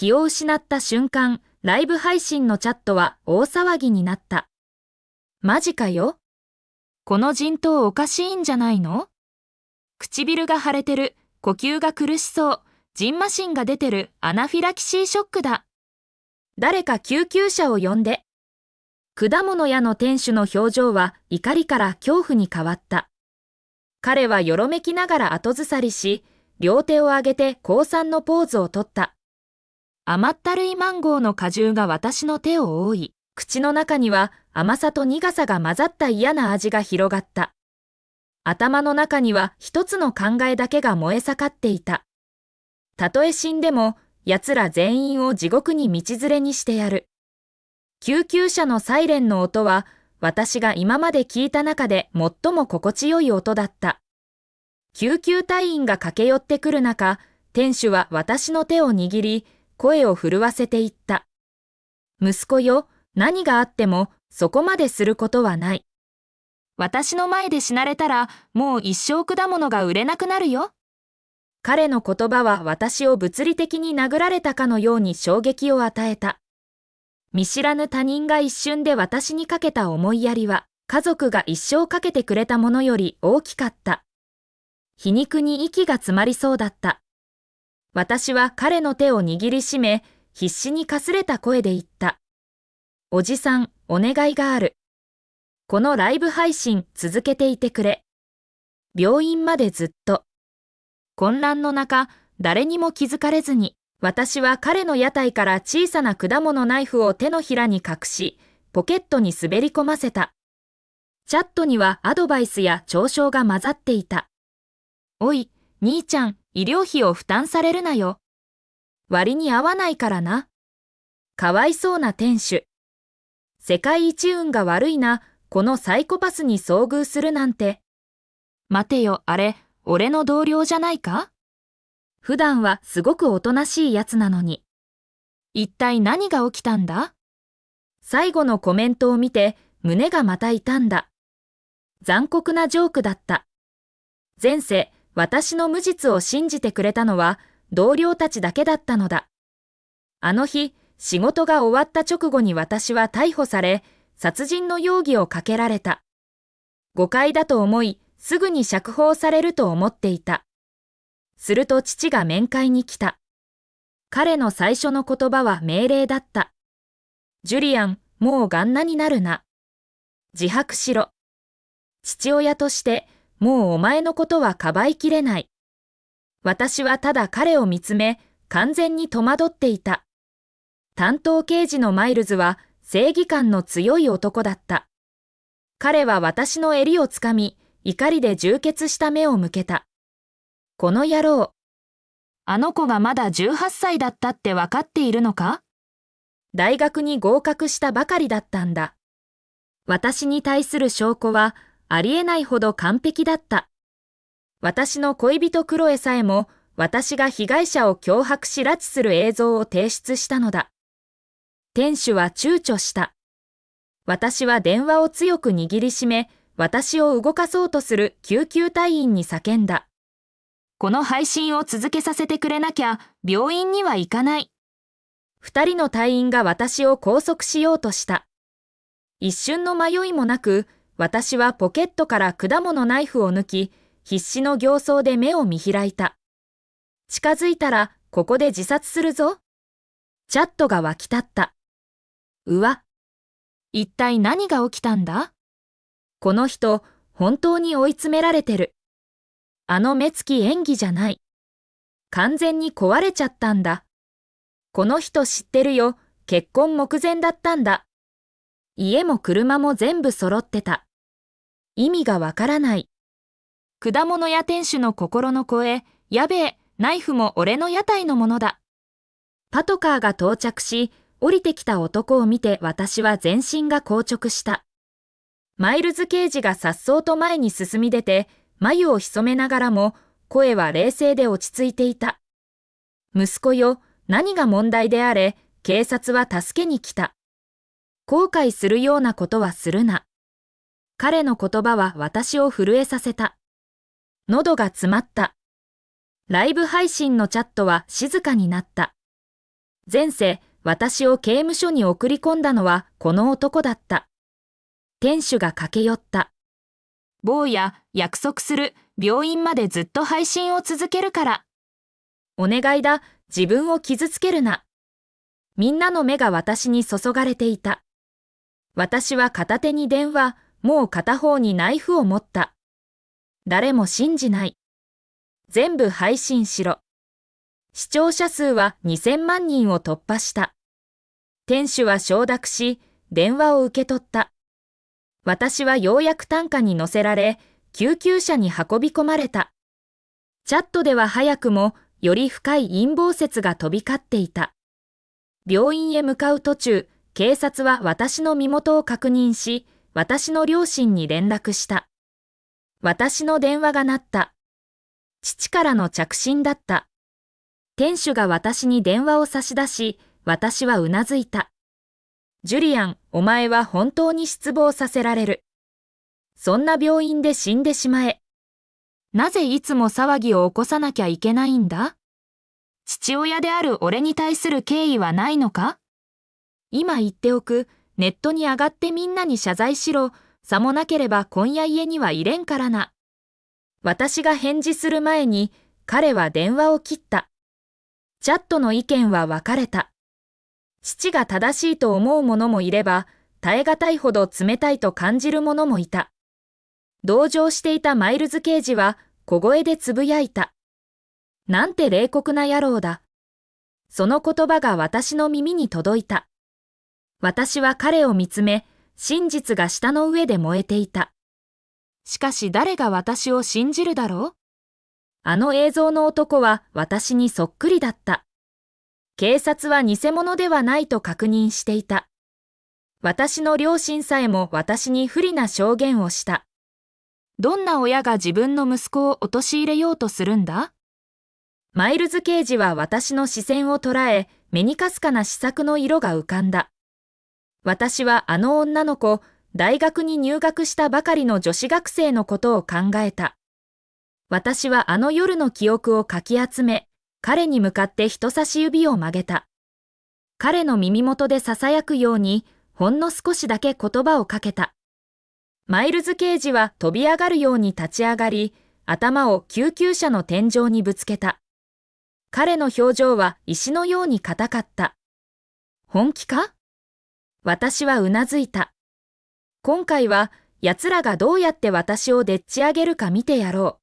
気を失った瞬間、ライブ配信のチャットは大騒ぎになった。マジかよ。この人痘おかしいんじゃないの？唇が腫れてる、呼吸が苦しそう、ジンマシンが出てる、アナフィラキシーショックだ。誰か救急車を呼んで。果物屋の店主の表情は怒りから恐怖に変わった。彼はよろめきながら後ずさりし、両手を上げて降参のポーズをとった。甘ったるいマンゴーの果汁が私の手を覆い、口の中には甘さと苦さが混ざった嫌な味が広がった。頭の中には一つの考えだけが燃え盛っていた。たとえ死んでも、奴ら全員を地獄に道連れにしてやる。救急車のサイレンの音は、私が今まで聞いた中で最も心地よい音だった。救急隊員が駆け寄ってくる中、店主は私の手を握り、声を震わせて言った。息子よ、何があっても、そこまですることはない。私の前で死なれたら、もう一生果物が売れなくなるよ。彼の言葉は私を物理的に殴られたかのように衝撃を与えた。見知らぬ他人が一瞬で私にかけた思いやりは、家族が一生かけてくれたものより大きかった。皮肉に息が詰まりそうだった。私は彼の手を握りしめ、必死にかすれた声で言った。おじさん、お願いがある。このライブ配信続けていてくれ。病院までずっと。混乱の中、誰にも気づかれずに、私は彼の屋台から小さな果物ナイフを手のひらに隠し、ポケットに滑り込ませた。チャットにはアドバイスや嘲笑が混ざっていた。おい、兄ちゃん、医療費を負担されるなよ。割に合わないからな。かわいそうな店主。世界一運が悪いな、このサイコパスに遭遇するなんて。待てよ、あれ、俺の同僚じゃないか？普段はすごくおとなしいやつなのに。一体何が起きたんだ？最後のコメントを見て胸がまた痛んだ。残酷なジョークだった。前世、私の無実を信じてくれたのは同僚たちだけだったのだ。あの日、仕事が終わった直後に私は逮捕され、殺人の容疑をかけられた。誤解だと思い、すぐに釈放されると思っていた。すると父が面会に来た。彼の最初の言葉は命令だった。ジュリアン、もうガンナになるな。自白しろ。父親として、もうお前のことはかばいきれない。私はただ彼を見つめ、完全に戸惑っていた。担当刑事のマイルズは正義感の強い男だった。彼は私の襟をつかみ、怒りで充血した目を向けた。この野郎。あの子がまだ18歳だったってわかっているのか？大学に合格したばかりだったんだ。私に対する証拠はありえないほど完璧だった。私の恋人クロエさえも私が被害者を脅迫し拉致する映像を提出したのだ。店主は躊躇した。私は電話を強く握りしめ、私を動かそうとする救急隊員に叫んだ。この配信を続けさせてくれなきゃ病院には行かない。二人の隊員が私を拘束しようとした。一瞬の迷いもなく、私はポケットから果物ナイフを抜き、必死の形相で目を見開いた。近づいたらここで自殺するぞ。チャットが湧き立った。うわ。一体何が起きたんだ？この人、本当に追い詰められてる。あの目つき演技じゃない。完全に壊れちゃったんだ。この人知ってるよ。結婚目前だったんだ。家も車も全部揃ってた。意味がわからない。果物屋店主の心の声、やべえ、ナイフも俺の屋台のものだ。パトカーが到着し、降りてきた男を見て私は全身が硬直した。マイルズ刑事が颯爽と前に進み出て、眉を潜めながらも、声は冷静で落ち着いていた。息子よ、何が問題であれ、警察は助けに来た。後悔するようなことはするな。彼の言葉は私を震えさせた。喉が詰まった。ライブ配信のチャットは静かになった。前世、私を刑務所に送り込んだのはこの男だった。店主が駆け寄った。坊や、約束する。病院までずっと配信を続けるから。お願いだ、自分を傷つけるな。みんなの目が私に注がれていた。私は片手に電話、もう片方にナイフを持った。誰も信じない。全部配信しろ。視聴者数は2000万人を突破した。店主は承諾し、電話を受け取った。私はようやく担架に乗せられ、救急車に運び込まれた。チャットでは早くも、より深い陰謀説が飛び交っていた。病院へ向かう途中、警察は私の身元を確認し、私の両親に連絡した。私の電話が鳴った。父からの着信だった。店主が私に電話を差し出し、私はうなずいた。ジュリアン、お前は本当に失望させられる。そんな病院で死んでしまえ。なぜいつも騒ぎを起こさなきゃいけないんだ？父親である俺に対する敬意はないのか？今言っておく、ネットに上がってみんなに謝罪しろ。さもなければ今夜家には入れんからな。私が返事する前に、彼は電話を切った。チャットの意見は分かれた。父が正しいと思う者もいれば、耐え難いほど冷たいと感じる者もいた。同情していたマイルズ刑事は小声でつぶやいた。なんて冷酷な野郎だ。その言葉が私の耳に届いた。私は彼を見つめ、真実が舌の上で燃えていた。しかし誰が私を信じるだろう？あの映像の男は私にそっくりだった。警察は偽物ではないと確認していた。私の両親さえも私に不利な証言をした。どんな親が自分の息子を陥れようとするんだ？マイルズ刑事は私の視線を捉え、目にかすかな試作の色が浮かんだ。私はあの女の子、大学に入学したばかりの女子学生のことを考えた。私はあの夜の記憶をかき集め、彼に向かって人差し指を曲げた。彼の耳元で囁くように、ほんの少しだけ言葉をかけた。マイルズ刑事は飛び上がるように立ち上がり、頭を救急車の天井にぶつけた。彼の表情は石のように硬かった。本気か？私はうなずいた。今回は奴らがどうやって私をでっち上げるか見てやろう。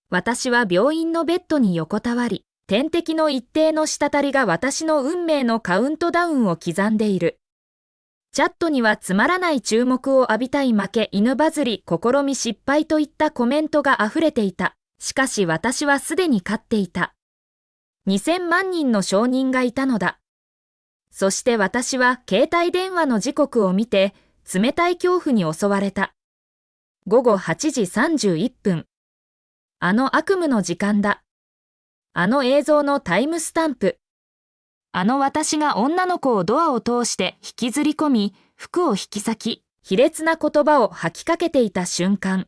私は病院のベッドに横たわり、天敵の一定の滴りが私の運命のカウントダウンを刻んでいる。チャットにはつまらない注目を浴びたい負け犬バズり試み失敗といったコメントが溢れていた。しかし私はすでに勝っていた。2000万人の証人がいたのだ。そして私は携帯電話の時刻を見て冷たい恐怖に襲われた。午後8時31分。あの悪夢の時間だ。あの映像のタイムスタンプ。あの私が女の子をドアを通して引きずり込み、服を引き裂き、卑劣な言葉を吐きかけていた瞬間。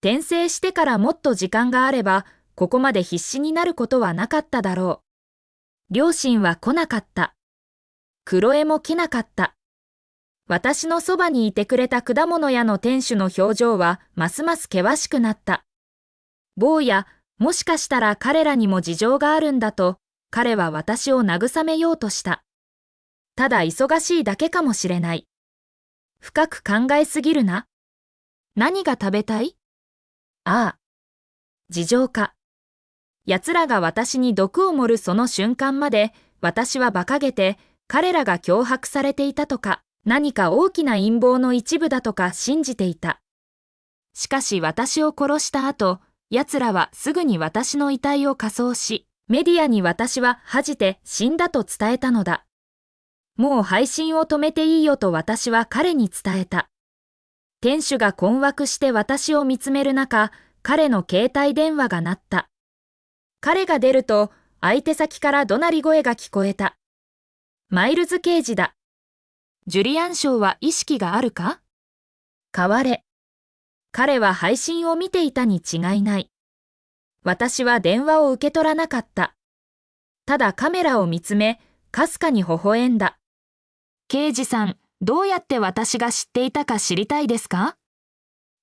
転生してからもっと時間があれば、ここまで必死になることはなかっただろう。両親は来なかった。クロエも来なかった。私のそばにいてくれた果物屋の店主の表情はますます険しくなった。坊や、もしかしたら彼らにも事情があるんだと、彼は私を慰めようとした。ただ忙しいだけかもしれない。深く考えすぎるな。何が食べたい？ああ。事情か。奴らが私に毒を盛るその瞬間まで、私は馬鹿げて、彼らが脅迫されていたとか、何か大きな陰謀の一部だとか信じていた。しかし私を殺した後、奴らはすぐに私の遺体を火葬し、メディアに私は恥じて死んだと伝えたのだ。もう配信を止めていいよと私は彼に伝えた。店主が困惑して私を見つめる中、彼の携帯電話が鳴った。彼が出ると、相手先から怒鳴り声が聞こえた。マイルズ刑事だ。ジュリアン賞は意識があるか？変われ。彼は配信を見ていたに違いない。私は電話を受け取らなかった。ただカメラを見つめ、かすかに微笑んだ。刑事さん、どうやって私が知っていたか知りたいですか？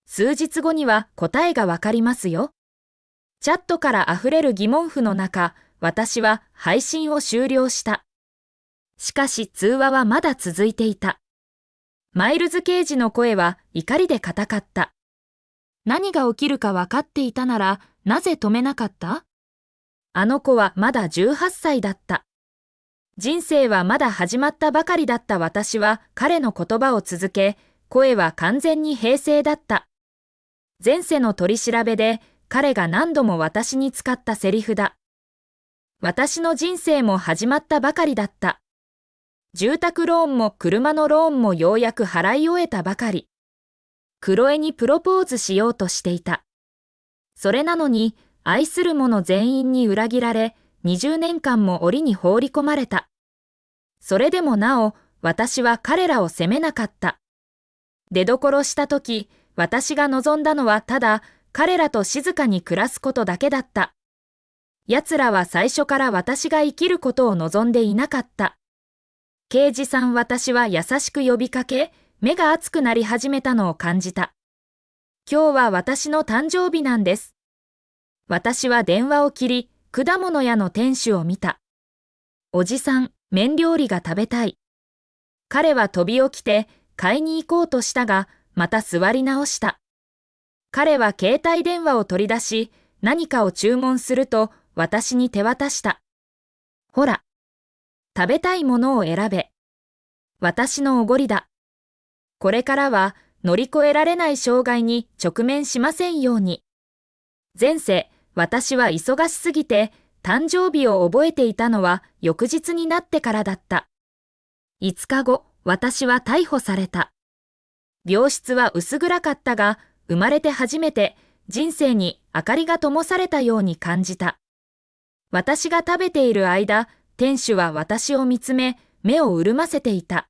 数日後には答えがわかりますよ。チャットから溢れる疑問符の中、私は配信を終了した。しかし通話はまだ続いていた。マイルズ刑事の声は怒りで固かった。何が起きるか分かっていたなら、なぜ止めなかった？あの子はまだ18歳だった。人生はまだ始まったばかりだった私は彼の言葉を続け、声は完全に平静だった。前世の取り調べで彼が何度も私に使ったセリフだ。私の人生も始まったばかりだった。住宅ローンも車のローンもようやく払い終えたばかり。クロエにプロポーズしようとしていた。それなのに、愛する者全員に裏切られ、20年間も檻に放り込まれた。それでもなお、私は彼らを責めなかった。出どころしたとき、私が望んだのはただ、彼らと静かに暮らすことだけだった。奴らは最初から私が生きることを望んでいなかった。刑事さん、私は優しく呼びかけ、目が熱くなり始めたのを感じた。今日は私の誕生日なんです。私は電話を切り、果物屋の店主を見た。おじさん、麺料理が食べたい。彼は飛び起きて買いに行こうとしたが、また座り直した。彼は携帯電話を取り出し、何かを注文すると私に手渡した。ほら。食べたいものを選べ。私のおごりだ。これからは乗り越えられない障害に直面しませんように。前世、私は忙しすぎて誕生日を覚えていたのは翌日になってからだった。5日後、私は逮捕された。病室は薄暗かったが、生まれて初めて人生に明かりが灯されたように感じた。私が食べている間、店主は私を見つめ、目を潤ませていた。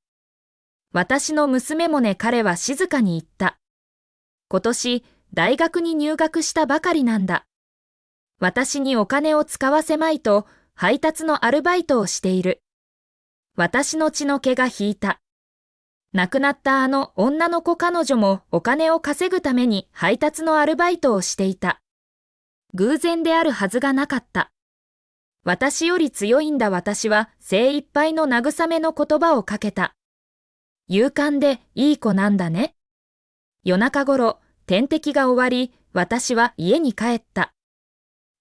私の娘もね、彼は静かに言った。今年、大学に入学したばかりなんだ。私にお金を使わせまいと、配達のアルバイトをしている。私の血の気が引いた。亡くなったあの女の子彼女もお金を稼ぐために配達のアルバイトをしていた。偶然であるはずがなかった。私より強いんだ。私は精一杯の慰めの言葉をかけた。勇敢でいい子なんだね。夜中頃、点滴が終わり、私は家に帰った。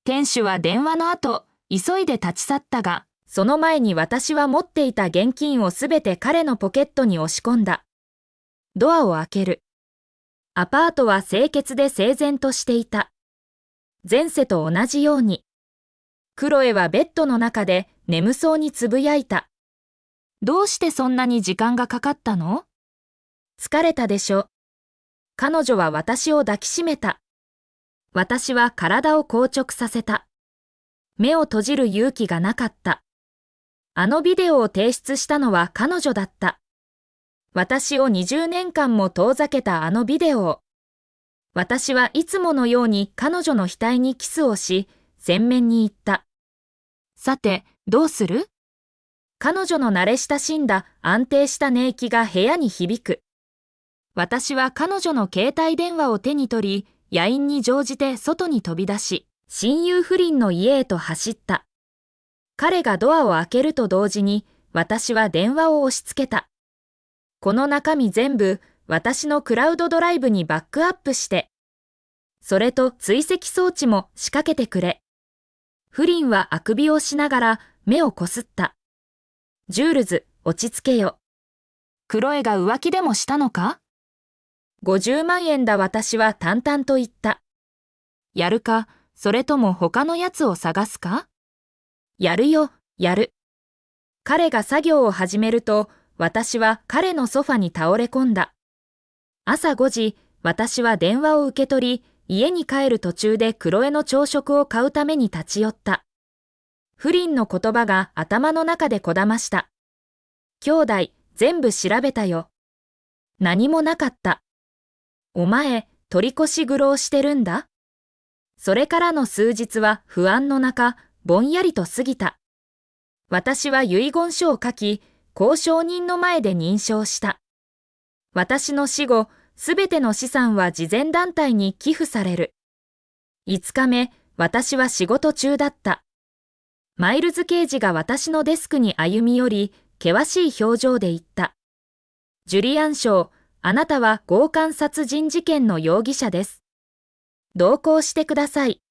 店主は電話の後、急いで立ち去ったが、その前に私は持っていた現金をすべて彼のポケットに押し込んだ。ドアを開ける。アパートは清潔で整然としていた。前世と同じように。クロエはベッドの中で眠そうにつぶやいた。どうしてそんなに時間がかかったの？疲れたでしょ。彼女は私を抱きしめた。私は体を硬直させた。目を閉じる勇気がなかった。あのビデオを提出したのは彼女だった。私を20年間も遠ざけたあのビデオを。私はいつものように彼女の額にキスをし、鮮面に言った。さて、どうする？彼女の慣れ親しんだ安定した寝息が部屋に響く。私は彼女の携帯電話を手に取り、野因に乗じて外に飛び出し、親友不倫の家へと走った。彼がドアを開けると同時に、私は電話を押し付けた。この中身全部、私のクラウドドライブにバックアップして。それと追跡装置も仕掛けてくれ。不倫はあくびをしながら目をこすった。ジュールズ、落ち着けよ。クロエが浮気でもしたのか？50万円だ。私は淡々と言った。やるか、それとも他のやつを探すか？やるよ、やる。彼が作業を始めると、私は彼のソファに倒れ込んだ。朝5時、私は電話を受け取り、家に帰る途中でクロエの朝食を買うために立ち寄った。不倫の言葉が頭の中でこだました。兄弟、全部調べたよ。何もなかった。お前、取り越し苦労してるんだ。それからの数日は不安の中、ぼんやりと過ぎた。私は遺言書を書き、公証人の前で認証した。私の死後、すべての資産は慈善団体に寄付される。5日目、私は仕事中だった。マイルズ刑事が私のデスクに歩み寄り、険しい表情で言った。ジュリアン・ショー、あなたは強姦殺人事件の容疑者です。同行してください。